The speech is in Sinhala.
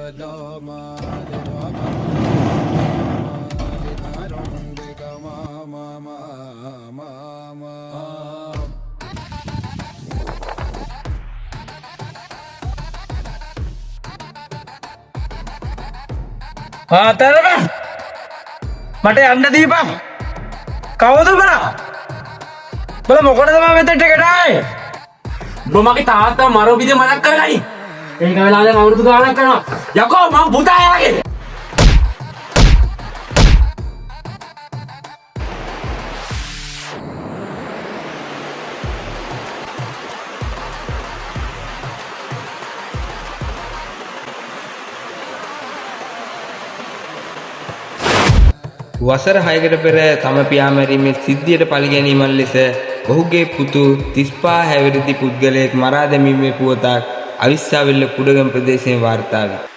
තරම මට යන්න දීපන්. කවුද බලා? බල මොකටද මම මෙතෙන්ට එකට ආවේ? උඹ මගේ තාත්තා මරෝ විදිය මතක් කරගනි. ඒක වෙලාව දැන් අවුරුදු ගාණක් කරනවා. යකෝ මම පුතා යාගේ. වසර 6කට පෙර තම පියා මැරීමේ සිද්ධියට පරිගැනීමක් ලෙස ඔහුගේ පුතු 35 හැවිරිදි පුද්ගලයෙක් මරා දැමීමේ පුවතක් අවිස්සාවෙල්ල කුඩගම ප්‍රදේශයේ වාර්තා වේ.